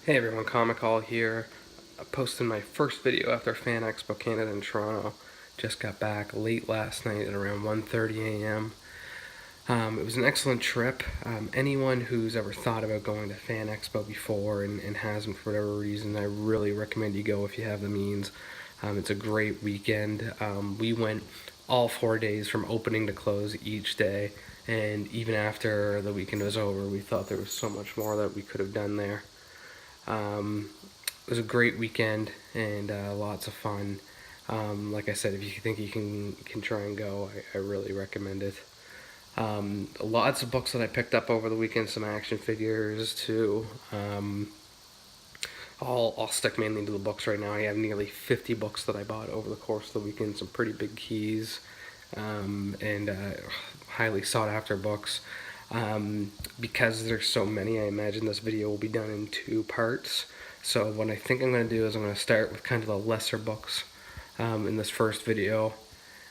Hey everyone, Comic Hall here. Posting my first video after Fan Expo Canada in Toronto. Just got back late last night at around 1:30 a.m. It was an excellent trip. Anyone who's ever thought about going to Fan Expo before and hasn't for whatever reason, I really recommend you go if you have the means. It's a great weekend. We went all 4 days from opening to close each day, and even after the weekend was over, we thought there was so much more that we could have done there. It was a great weekend and lots of fun. Like I said, if you think you can try and go, I really recommend it. Lots of books that I picked up over the weekend, some action figures too. I'll stick mainly to the books right now. I have nearly 50 books that I bought over the course of the weekend, some pretty big keys, and highly sought after books. Because there's so many, I imagine this video will be done in 2 parts. So what I think I'm going to do is I'm going to start with kind of the lesser books in this first video,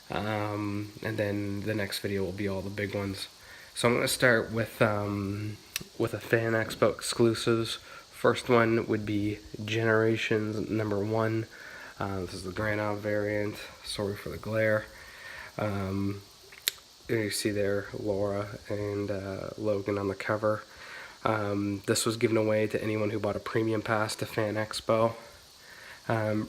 and then the next video will be all the big ones. So I'm going to start with a Fan Expo exclusives. First one would be Generations #1. This is the Granov variant. Sorry for the glare. You see there Laura and Logan on the cover. This was given away to anyone who bought a premium pass to Fan Expo.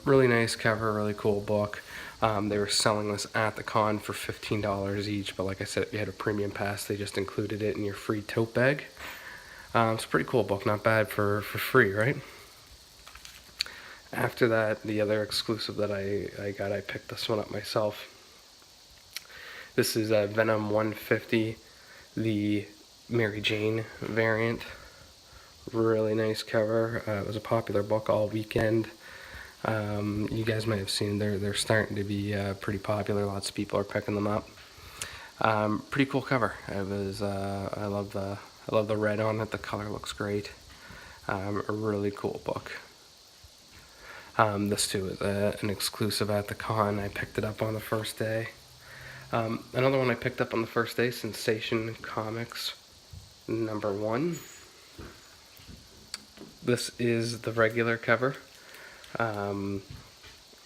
Really nice cover, really cool book. They were selling this at the con for $15 each, but like I said, if you had a premium pass, they just included it in your free tote bag. It's a pretty cool book, not bad for free, right? After that, the other exclusive that I got, I picked this one up myself. This is Venom 150, the Mary Jane variant. Really nice cover. It was a popular book all weekend. You guys might have seen they're starting to be pretty popular. Lots of people are picking them up. Pretty cool cover. I love the red on it. The color looks great. A really cool book. This too is an exclusive at the con. I picked it up on the first day. Another one I picked up on the first day, Sensation Comics #1. This is the regular cover.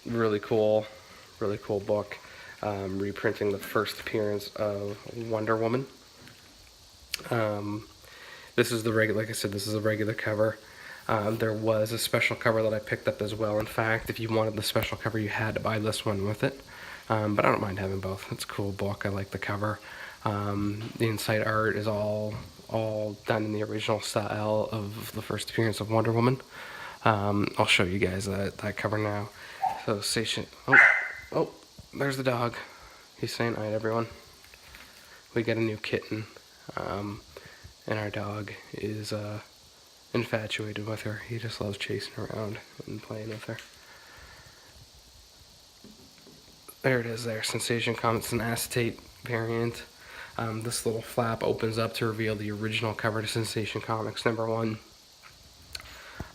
Really cool book. Reprinting the first appearance of Wonder Woman. This is the regular, like I said, this is a regular cover. There was a special cover that I picked up as well. In fact, if you wanted the special cover, you had to buy this one with it. But I don't mind having both. It's a cool book. I like the cover. The inside art is all done in the original style of the first appearance of Wonder Woman. I'll show you guys that cover now. So station. Oh, there's the dog. He's saying hi to everyone. We got a new kitten, and our dog is infatuated with her. He just loves chasing around and playing with her. There it is there, Sensation Comics, an acetate variant. This little flap opens up to reveal the original cover to Sensation Comics #1.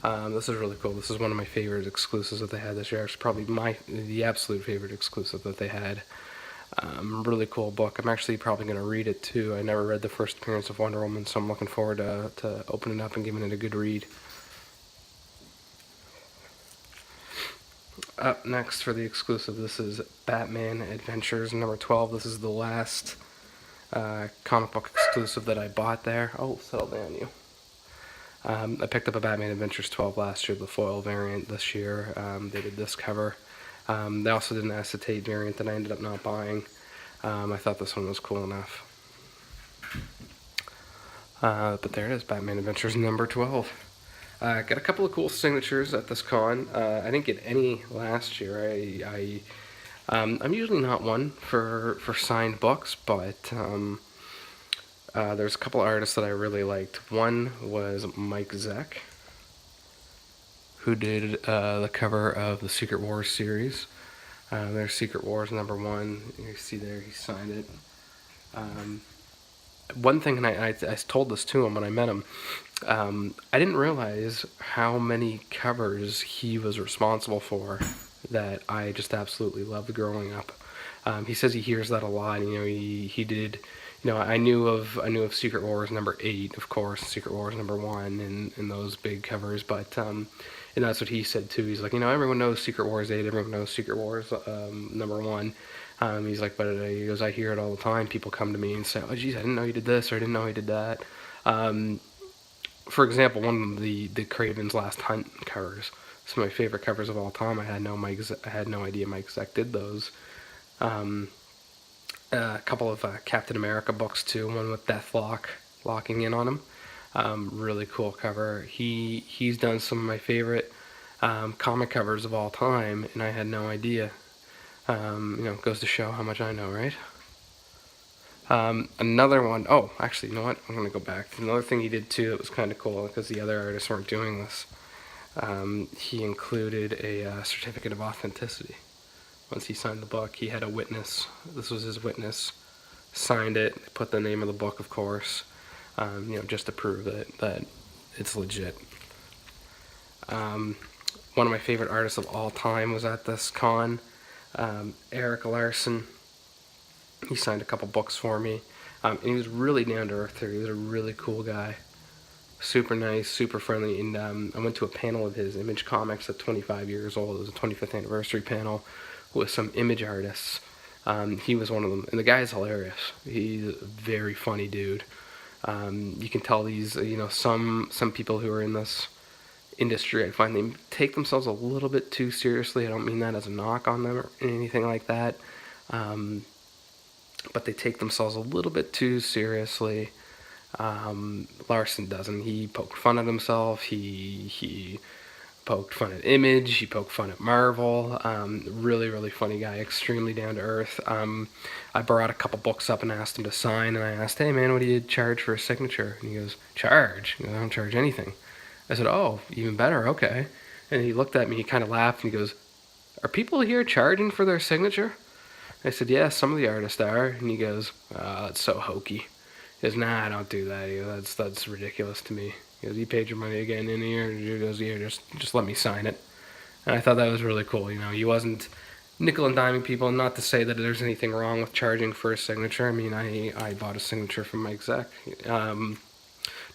This is really cool. This is one of my favorite exclusives that they had this year. It's probably the absolute favorite exclusive that they had. Really cool book. I'm actually probably going to read it too. I never read the first appearance of Wonder Woman, so I'm looking forward to opening it up and giving it a good read. Up next for the exclusive, this is Batman Adventures #12. This is the last comic book exclusive that I bought there. Oh, settle down, you. I picked up a Batman Adventures 12 last year, the foil variant. This year they did this cover. They also did an acetate variant that I ended up not buying. I thought this one was cool enough. But there it is, Batman Adventures #12. Got a couple of cool signatures at this con. I didn't get any last year. I'm usually not one for signed books, but there's a couple of artists that I really liked. One was Mike Zeck, who did the cover of the Secret Wars series. There's Secret Wars #1. You see there, he signed it. One thing, and I told this to him when I met him, I didn't realize how many covers he was responsible for that I just absolutely loved growing up. He says he hears that a lot. You know, he did I knew of Secret Wars #8, of course, Secret Wars #1, and those big covers. But and that's what he said too. He's like, everyone knows Secret Wars 8, everyone knows Secret Wars #1. He's like, but he goes, I hear it all the time. People come to me and say, oh, geez, I didn't know you did this, or I didn't know you did that. For example, one of the Craven's Last Hunt covers. Some of my favorite covers of all time. I had no idea Mike Zeck did those. A couple of Captain America books too. One with Deathlock locking in on him. Really cool cover. He's done some of my favorite comic covers of all time, and I had no idea. Goes to show how much I know, right? Another one, oh, actually, you know what? I'm going to go back. Another thing he did too that was kind of cool, because the other artists weren't doing this. He included a certificate of authenticity. Once he signed the book, he had a witness. This was his witness. Signed it, put the name of the book, of course, just to prove that it's legit. One of my favorite artists of all time was at this con, Eric Larson. He signed a couple books for me, and he was really down to earth. He was a really cool guy, super nice, super friendly. And I went to a panel of his, Image Comics, at 25 years old. It was a 25th anniversary panel with some image artists. He was one of them, and the guy is hilarious. He's a very funny dude. You can tell these, some people who are in this industry, I find they take themselves a little bit too seriously. I don't mean that as a knock on them or anything like that. But they take themselves a little bit too seriously. Larson doesn't. He poked fun at himself. He poked fun at Image. He poked fun at Marvel. Really, really funny guy. Extremely down to earth. I brought a couple books up and asked him to sign. And I asked, hey man, what do you charge for a signature? And he goes, charge? He goes, I don't charge anything. I said, oh, even better. Okay. And he looked at me. He kind of laughed and he goes, are people here charging for their signature? I said, yeah, some of the artists are. And he goes, that's so hokey. He goes, nah, I don't do that. He goes, that's ridiculous to me. He goes, you paid your money again in here. He goes, yeah, just let me sign it. And I thought that was really cool. He wasn't nickel and diming people. Not to say that there's anything wrong with charging for a signature. I mean, I bought a signature from Mike Zeck.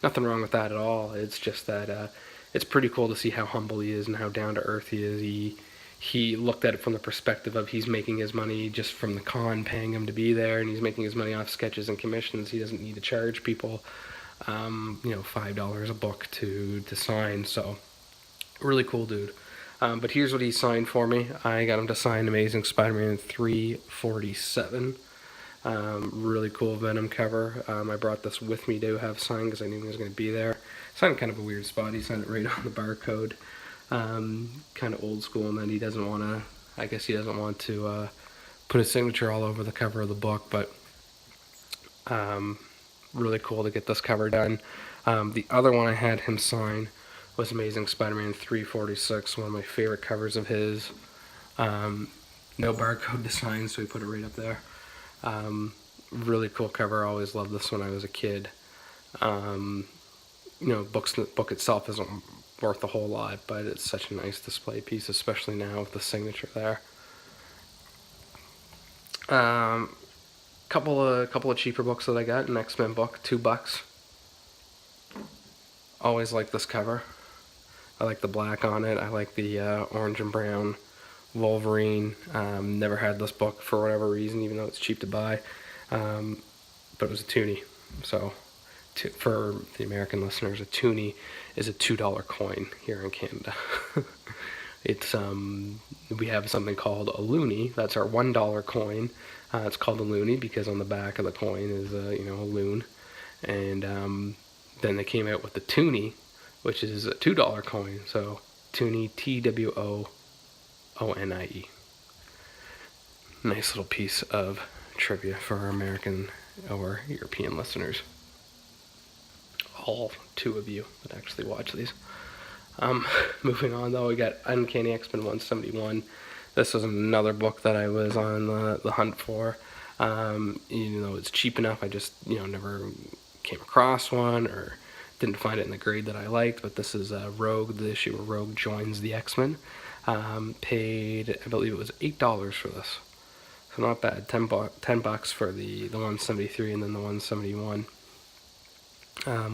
Nothing wrong with that at all. It's just that it's pretty cool to see how humble he is and how down to earth he is. He looked at it from the perspective of he's making his money just from the con paying him to be there, and he's making his money off sketches and commissions. He doesn't need to charge people, $5 a book to sign. So, really cool dude. But here's what he signed for me. I got him to sign Amazing Spider-Man 347. Really cool Venom cover. I brought this with me to have signed because I knew he was going to be there. Signed kind of a weird spot. He signed it right on the barcode. Kind of old school in that he doesn't want to put his signature all over the cover of the book, but really cool to get this cover done. The other one I had him sign was Amazing Spider-Man 346, one of my favorite covers of his. No barcode to sign, so we put it right up there. Really cool cover. I always loved this when I was a kid. The book itself isn't worth a whole lot, but it's such a nice display piece, especially now with the signature there. Couple of cheaper books that I got. An X-Men book, $2. Always like this cover. I like the black on it. I like the orange and brown Wolverine. Never had this book for whatever reason, even though it's cheap to buy. But it was a toonie. So for the American listeners, a toonie is a $2 coin here in Canada. It's we have something called a loonie. That's our $1 coin. It's called a loonie because on the back of the coin is a loon. And then they came out with the toonie, which is a $2 coin. So toonie, TWOONIE. Nice little piece of trivia for our American or European listeners. All two of you that actually watch these. Moving on though, we got Uncanny X-Men 171. This was another book that I was on the hunt for. It's cheap enough. I just never came across one or didn't find it in the grade that I liked. But this is Rogue, the issue where Rogue joins the X-Men. Paid, I believe it was $8 for this. So not bad. 10 bucks for the 173 and then the 171.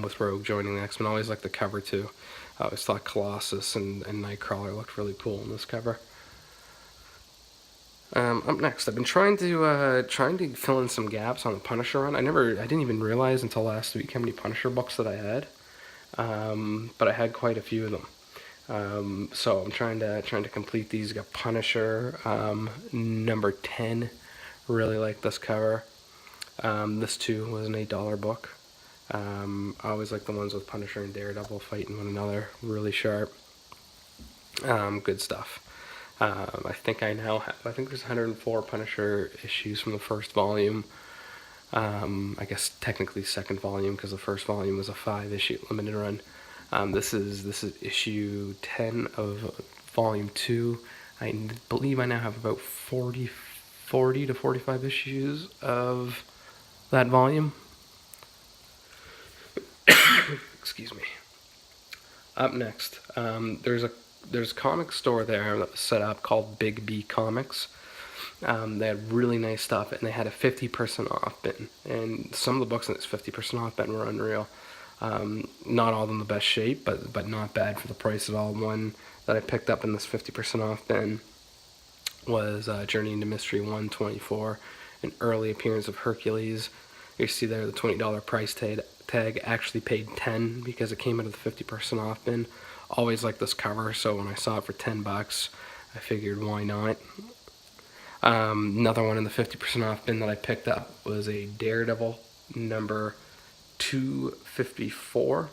With Rogue joining the X-Men. I always liked the cover too. I always thought Colossus and Nightcrawler looked really cool in this cover. Up next, I've been trying to fill in some gaps on the Punisher run. I didn't even realize until last week how many Punisher books that I had, but I had quite a few of them. So I'm trying to complete these. Got Punisher number 10. Really like this cover. This too was an $8 book. I always like the ones with Punisher and Daredevil fighting one another. Really sharp. Good stuff. I think there's 104 Punisher issues from the first volume. I guess technically second volume because the first volume was a 5-issue limited run. This is issue 10 of volume 2. I believe I now have about 40 to 45 issues of that volume. Excuse me. Up next, there's a comic store there that was set up called Big B Comics. They had really nice stuff, and they had a 50% off bin. And some of the books in this 50% off bin were unreal. Not all in the best shape, but not bad for the price at all. One that I picked up in this 50% off bin was Journey into Mystery 124, an early appearance of Hercules. You see there the $20 price tag actually paid $10 because it came out of the 50% off bin. Always liked this cover, so when I saw it for $10, I figured why not. Another one in the 50% off bin that I picked up was a Daredevil number 254.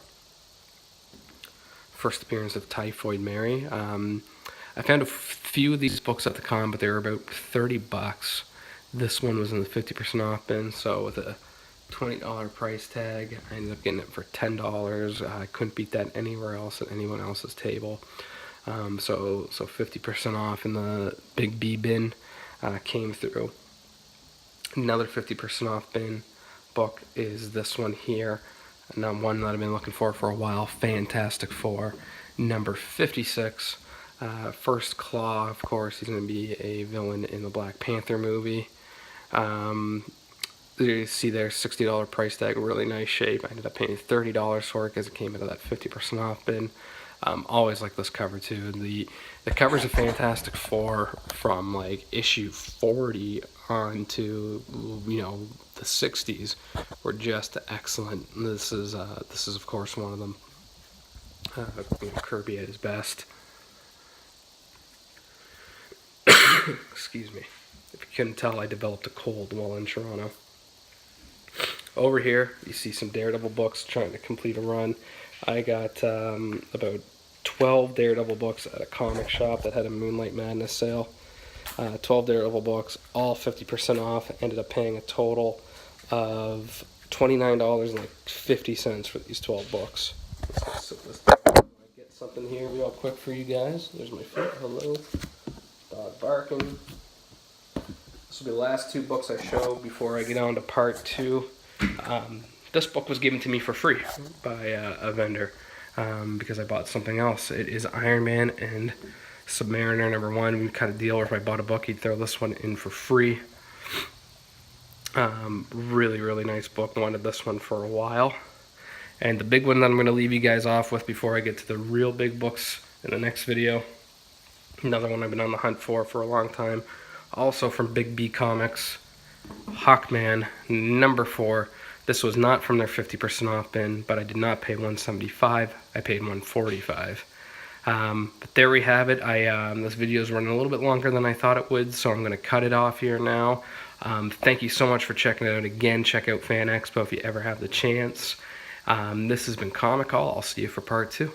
First appearance of Typhoid Mary. I found a few of these books at the con, but they were about $30. This one was in the 50% off bin, so with a $20 price tag, I ended up getting it for $10. I couldn't beat that anywhere else at anyone else's table. So 50% off in the Big B bin came through. Another 50% off bin book is this one here. Now one that I've been looking for a while, Fantastic Four, number 56. First Claw, of course, he's going to be a villain in the Black Panther movie. You see there, $60 price tag, really nice shape. I ended up paying $30 for it because it came out of that 50% off bin. Always like this cover too. The covers of Fantastic Four from like issue 40 on to the 60s were just excellent. This is of course one of them. Kirby at his best. Excuse me. If you couldn't tell, I developed a cold while in Toronto. Over here, you see some Daredevil books trying to complete a run. I got about 12 Daredevil books at a comic shop that had a Moonlight Madness sale. 12 Daredevil books, all 50% off. Ended up paying a total of $29.50 for these 12 books. So let's get something here real quick for you guys. There's my foot. Hello. Dog barking. This will be the last two books I show before I get on to part 2. This book was given to me for free by a vendor because I bought something else. It is Iron Man and Submariner number 1. We cut a deal where if I bought a book, he'd throw this one in for free. Really nice book. Wanted this one for a while. And the big one that I'm going to leave you guys off with before I get to the real big books in the next video. Another one I've been on the hunt for a long time. Also from Big B Comics. Hawkman number 4. This was not from their 50% off bin, but I did not pay $175. I paid $145. But there we have it. This video is running a little bit longer than I thought it would, so I'm going to cut it off here now. Thank you so much for checking it out again. Check out Fan Expo if you ever have the chance. This has been Comic Call. I'll see you for part 2.